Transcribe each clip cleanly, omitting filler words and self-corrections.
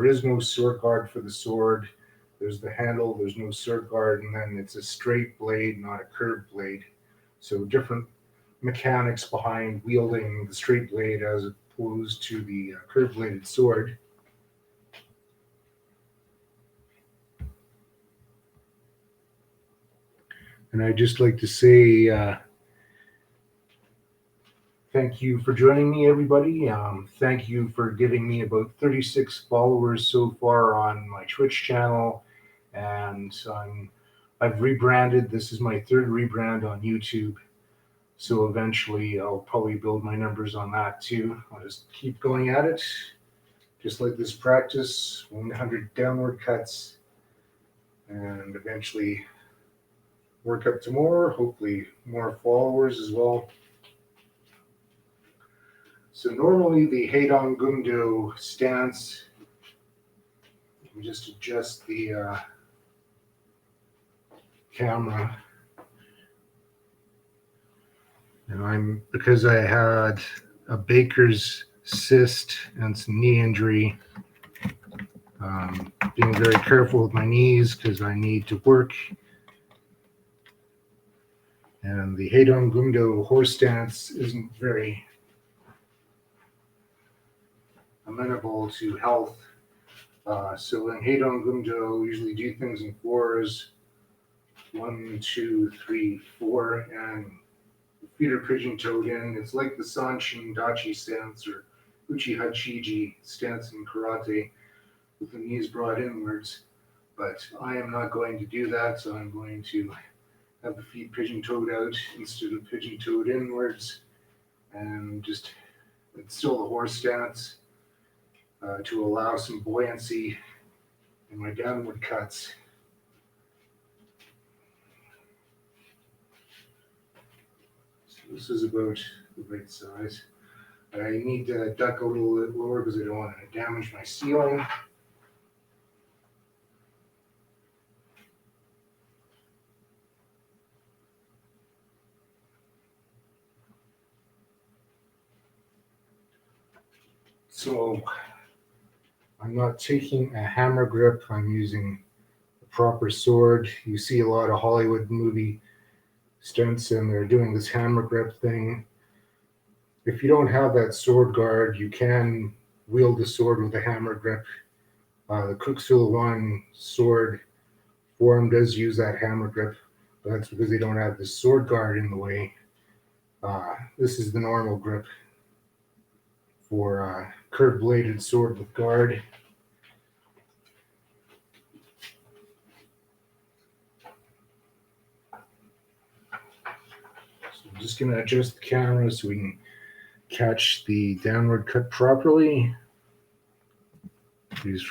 There is no sword guard for the sword. There's the handle, there's no sword guard, and then it's a straight blade, not a curved blade. So different mechanics behind wielding the straight blade as opposed to the curved bladed sword. And I'd just like to say thank you for joining me, everybody. Thank you for giving me about 36 followers so far on my Twitch channel. And I've rebranded. This is my third rebrand on YouTube. So eventually I'll probably build my numbers on that too. I'll just keep going at it. Just like this practice, 100 downward cuts. And eventually work up to more, hopefully more followers as well. So normally the Heidong Gumdo stance, let me just adjust the camera. And because I had a Baker's cyst and some knee injury, being very careful with my knees because I need to work. And the Heidong Gumdo horse stance isn't very amenable to health. So in Heidong Gumdo, we usually do things in fours. 1, 2, 3, 4, and feet are pigeon-toed in. It's like the Sanshin Dachi stance or Uchi Hachiji stance in karate with the knees brought inwards. But I am not going to do that, so I'm going to have the feet pigeon-toed out instead of pigeon-toed inwards. And just, it's still the horse stance to allow some buoyancy in my downward cuts. This is about the right size. I need to duck a little bit lower because I don't want to damage my ceiling. So I'm not taking a hammer grip. I'm using a proper sword. You see a lot of Hollywood movie stunts and they're doing this hammer grip thing. If you don't have that sword guard, you can wield the sword with a hammer grip. The Kuxil 1 sword form does use that hammer grip, but that's because they don't have the sword guard in the way. This is the normal grip for curved bladed sword with guard. So I'm just going to adjust the camera so we can catch the downward cut properly. Please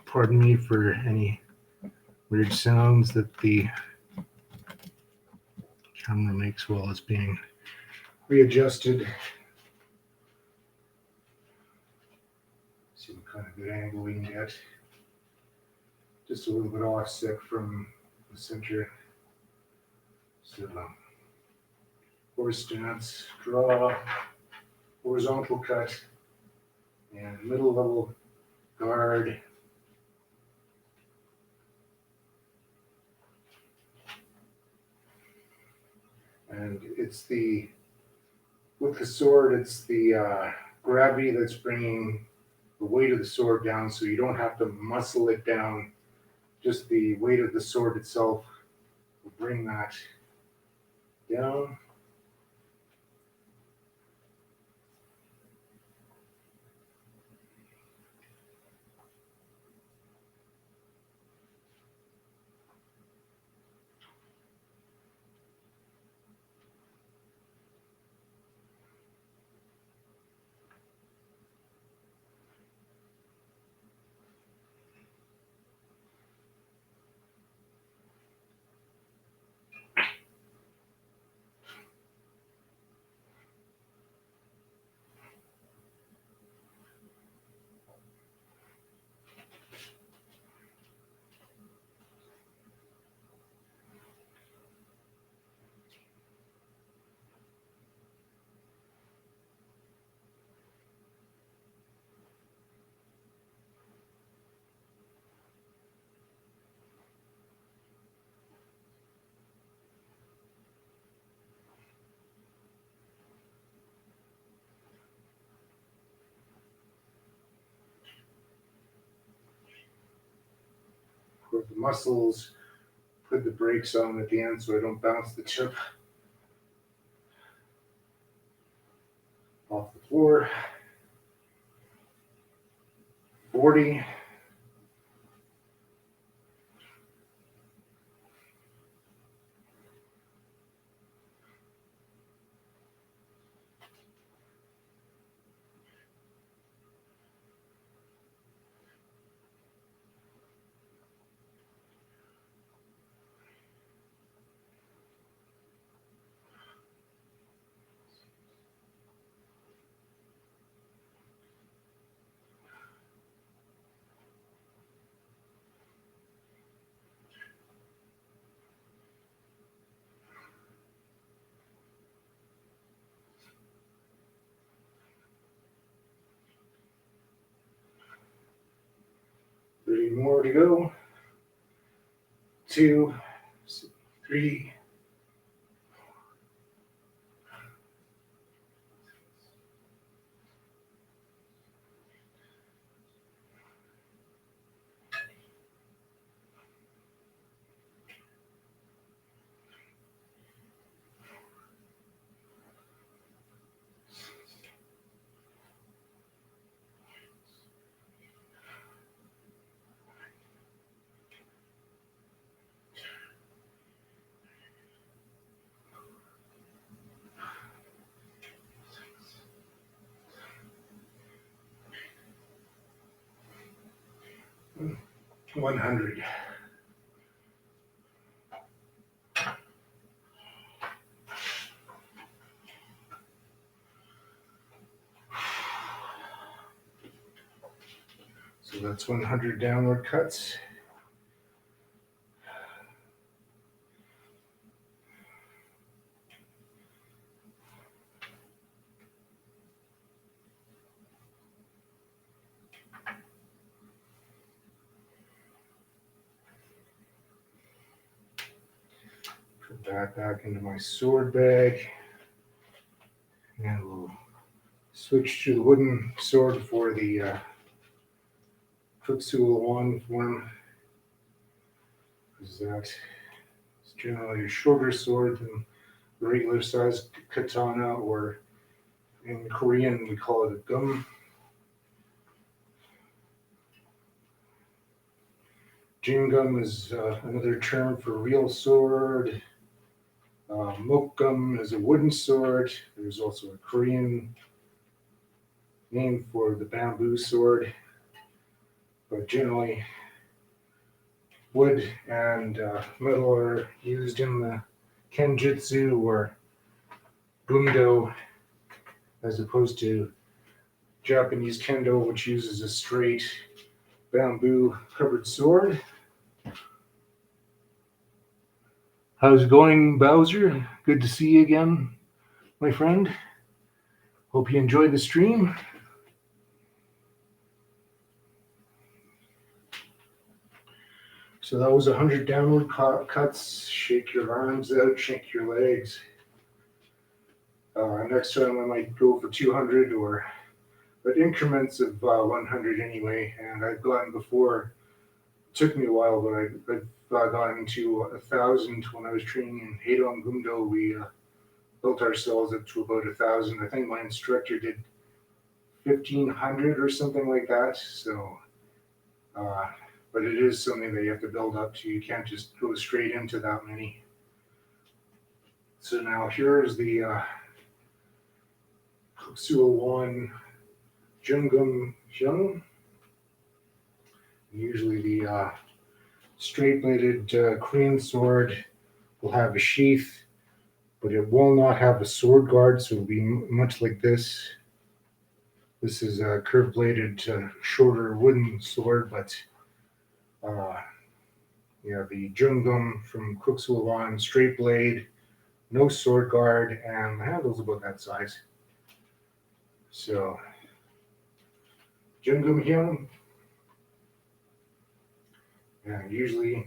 pardon me for any weird sounds that the camera makes while it's being readjusted. See what kind of good angle we can get. Just a little bit offset from the center. So horse stance, draw, horizontal cut, and middle level guard. And it's with the sword, it's the gravity that's bringing the weight of the sword down, so you don't have to muscle it down. Just the weight of the sword itself will bring that down. support the muscles. Put the brakes on at the end so I don't bounce the tip off the floor. 40. Three more to go. 2, 3. Mm. 100. So that's 100 downward cuts. Put that back into my sword bag. And we'll switch to the wooden sword for the Kutsuowan form. Because that is generally a shorter sword than the regular sized katana, or in Korean we call it a gum. Jingum is another term for real sword. Mokgum is a wooden sword. There's also a Korean name for the bamboo sword. But generally, wood and metal are used in the kenjutsu or bundo, as opposed to Japanese kendo, which uses a straight bamboo covered sword. How's it going, Bowser? Good to see you again, my friend. Hope you enjoyed the stream. So that was 100 downward cuts. Shake your arms out, shake your legs. Next time I might go for 200, but increments of 100 anyway. And I've gotten before. It took me a while, but I've gotten to 1,000 when I was training in Heidong Gumdo. We built ourselves up to about 1,000. I think my instructor did 1,500 or something like that. So, but it is something that you have to build up to. You can't just go straight into that many. So now here's the Kutsuowan Jungum Hyung. Usually the straight-bladed Korean sword will have a sheath, but it will not have a sword guard, so it'll be much like this. This is a curved-bladed, shorter wooden sword, but the Jungum from Kutsuowan, straight blade, no sword guard, and the handle's about that size. So, Jungum Hyung. And usually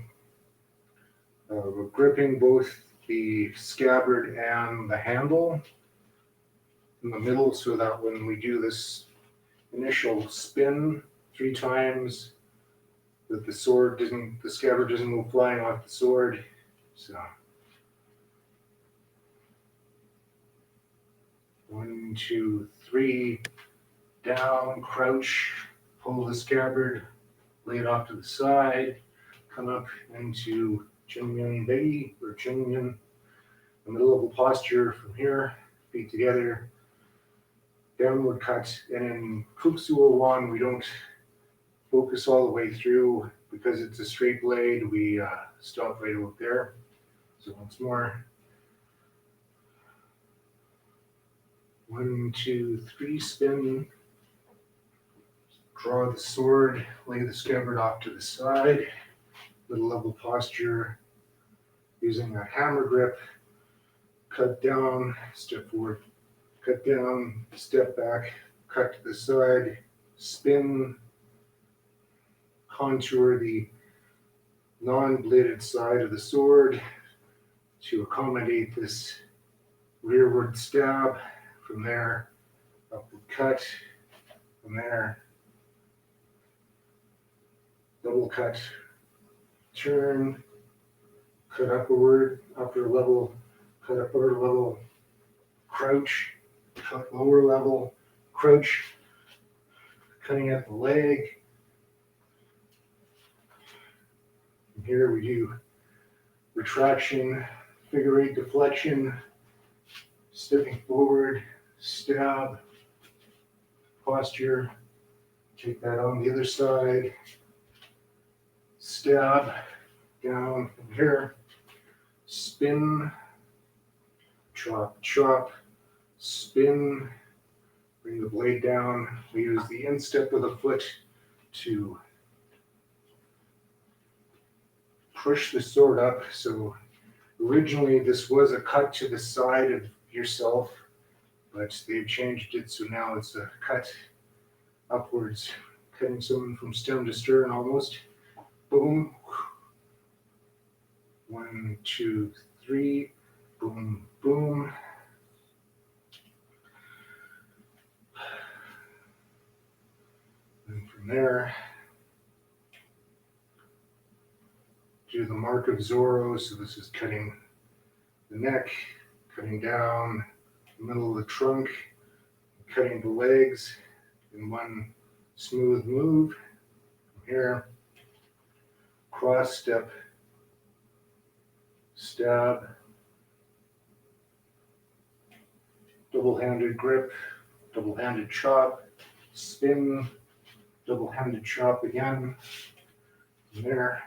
we're gripping both the scabbard and the handle in the middle, so that when we do this initial spin 3 times, that the scabbard doesn't go flying off the sword. So 1, 2, 3, down, crouch, pull the scabbard, lay it off to the side, come up into Chingyun Bei or Chingyun, the middle level posture from here, feet together, downward cut. And in Kuksuo Wan, we don't focus all the way through because it's a straight blade. We stop right out there. So once more. 1, 2, 3, spin. Draw the sword, lay the scabbard off to the side, middle level posture, using a hammer grip, cut down, step forward, cut down, step back, cut to the side, spin, contour the non-bladed side of the sword to accommodate this rearward stab. From there, upward cut, from there, double cut, turn, cut upward, upper level, cut upper level, crouch, cut lower level, crouch, cutting at the leg. And here we do retraction, figure eight deflection, stepping forward, stab, posture, take that on the other side, stab, down from here, spin, chop, chop, spin, bring the blade down. We use the instep of the foot to push the sword up. So originally this was a cut to the side of yourself, but they've changed it so now it's a cut upwards, cutting someone from stem to stern almost. Boom. 1, 2, 3. Boom, boom. And from there, do the mark of Zorro. So this is cutting the neck, cutting down the middle of the trunk, cutting the legs in one smooth move. From here, cross step, stab, double-handed grip, double-handed chop, spin, double-handed chop again. From there.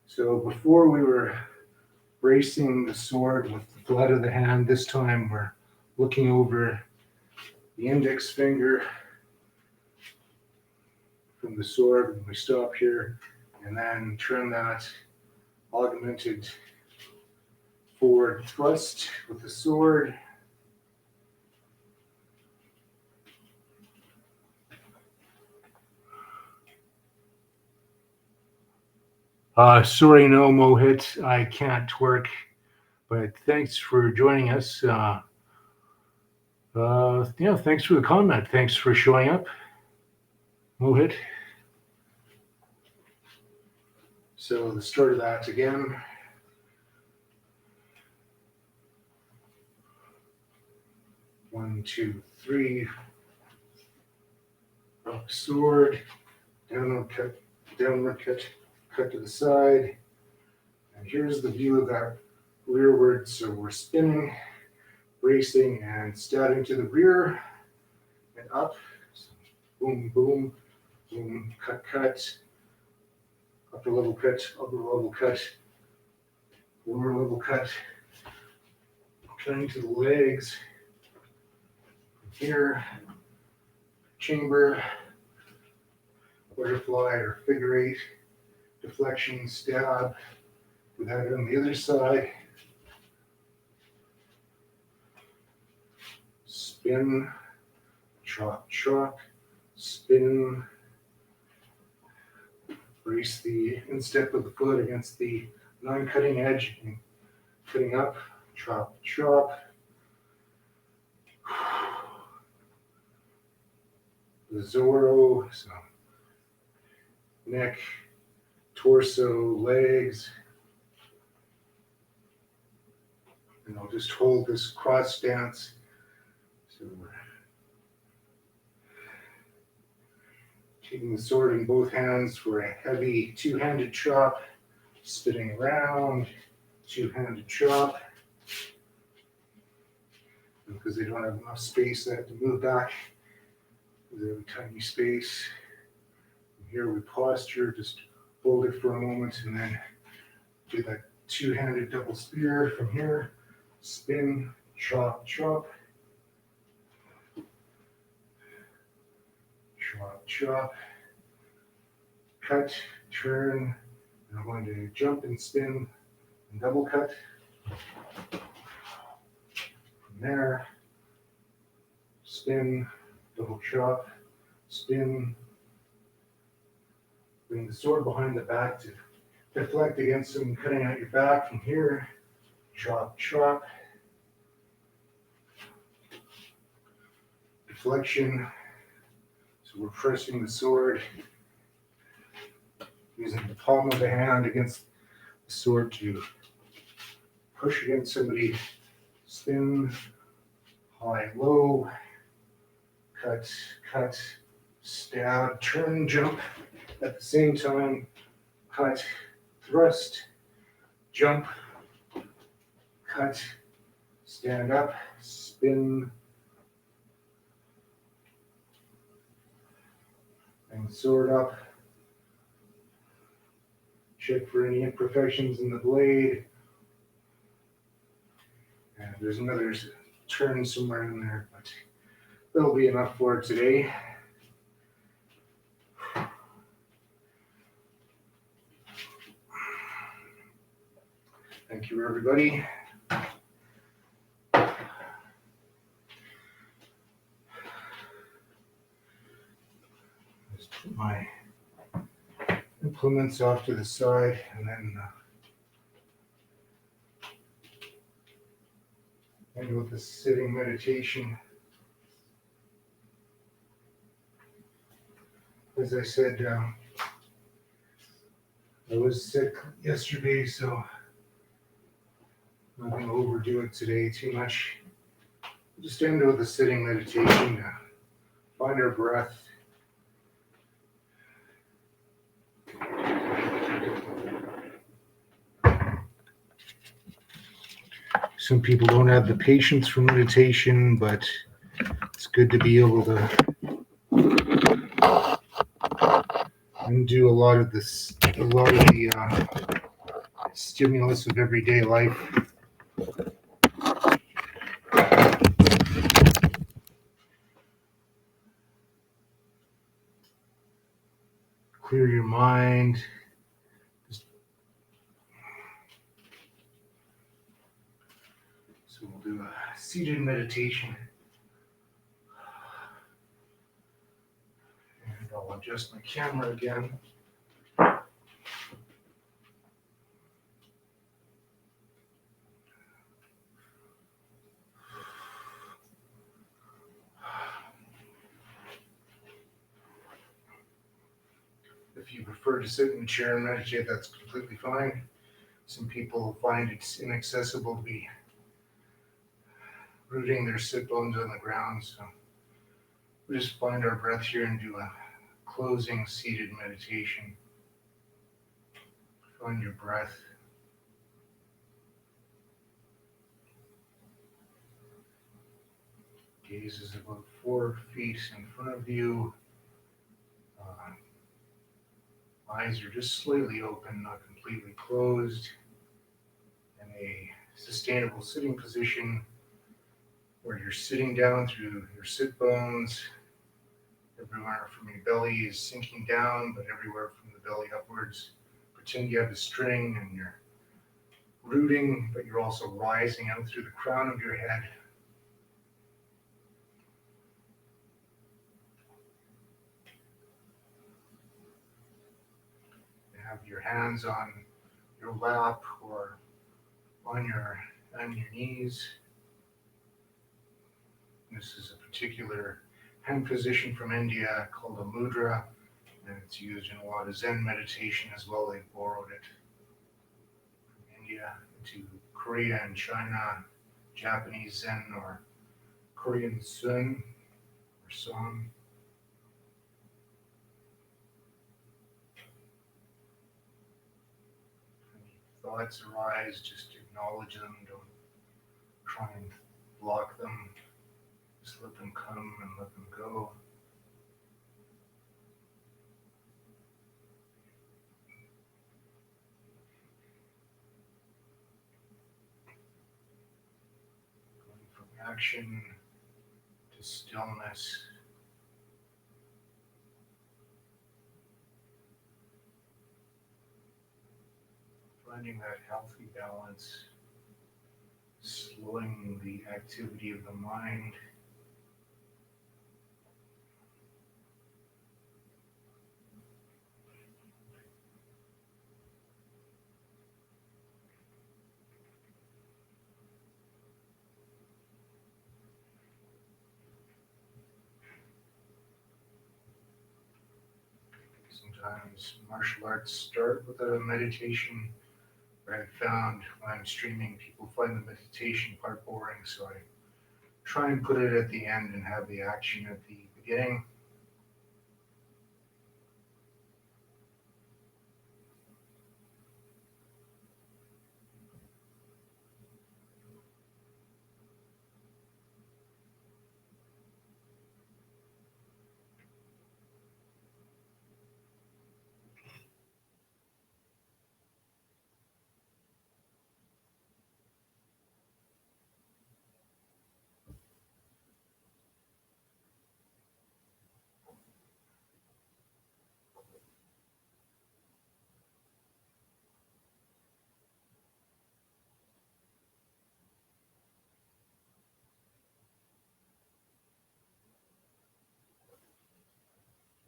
So before we were bracing the sword with the flat of the hand, this time we're looking over the index finger from the sword when we stop here, and then turn that augmented forward thrust with the sword. Sorry, no Mohit, I can't twerk, but thanks for joining us. Thanks for the comment. Thanks for showing up, Mohit. So the start of that again. One, two, three. Up sword, downward cut, cut to the side. And here's the view of that rearward. So we're spinning, bracing, and stabbing to the rear and up. So boom, boom, boom, cut, cut. Upper level cut, lower level cut. Cutting to the legs. Here, chamber, butterfly or figure eight, deflection, stab. We have it on the other side. Spin, chop, chop, spin. Brace the instep of the foot against the non-cutting edge and cutting up, chop, chop. The Zorro, so neck, torso, legs. And I'll just hold this cross stance. So taking the sword in both hands for a heavy two-handed chop, spinning around, two-handed chop. And because they don't have enough space, they have to move back. There's a tiny space. Here we posture, just hold it for a moment and then do that two-handed double spear from here. Spin, chop, chop. Chop, chop. Cut, turn. And I'm going to jump and spin and double cut. From there, spin, double chop, spin. Bring the sword behind the back to deflect against them, cutting out your back from here. Chop, chop. Deflection. So we're pressing the sword, using the palm of the hand against the sword to push against somebody. Spin, high, low, cut, cut, stab, turn, jump. At the same time, cut, thrust, jump, cut, stand up, spin, bring the sword up, check for any imperfections in the blade, and there's another turn somewhere in there, but that'll be enough for today. Thank you, everybody. Just put my implements off to the side and then end with the sitting meditation. As I said, I was sick yesterday, so I'm not going to overdo it today too much. Just end with a sitting meditation. Find our breath. Some people don't have the patience for meditation, but it's good to be able to undo a lot of the stimulus of everyday life. Clear your mind. So we'll do a seated meditation. And I'll adjust my camera again. If you prefer to sit in a chair and meditate, that's completely fine. Some people find it's inaccessible to be rooting their sit bones on the ground, so we just find our breath here and do a closing seated meditation. Find your breath. Gaze is about 4 feet in front of you. Eyes are just slightly open, not completely closed. In a sustainable sitting position where you're sitting down through your sit bones. Everywhere from your belly is sinking down, but everywhere from the belly upwards. Pretend you have a string and you're rooting, but you're also rising out through the crown of your head. Have your hands on your lap or on your knees. This is a particular hand position from India called a mudra, and it's used in a lot of Zen meditation as well. They borrowed it from India to Korea and China, Japanese Zen or Korean Sun or Song. Any thoughts arise, just acknowledge them. Don't try and block them. Just let them come and let them go. Going from action to stillness. Finding that healthy balance, slowing the activity of the mind. Sometimes martial arts start with a meditation. I've found when I'm streaming, people find the meditation part boring, so I try and put it at the end and have the action at the beginning.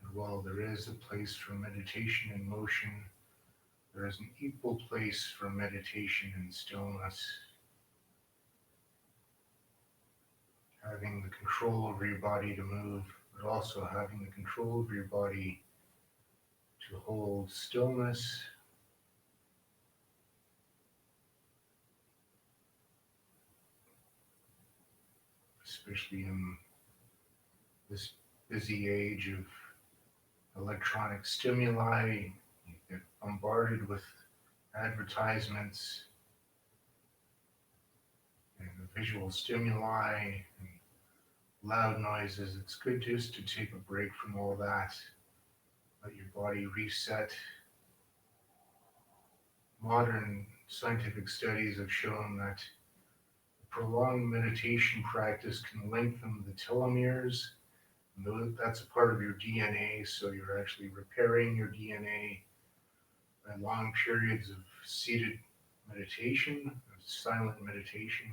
And while there is a place for meditation in motion, there is an equal place for meditation in stillness. Having the control over your body to move, but also having the control over your body to hold stillness, especially in this busy age of electronic stimuli. You get bombarded with advertisements and the visual stimuli and loud noises. It's good just to take a break from all that, let your body reset. Modern scientific studies have shown that prolonged meditation practice can lengthen the telomeres. That's a part of your DNA, so you're actually repairing your DNA by long periods of seated meditation, silent meditation.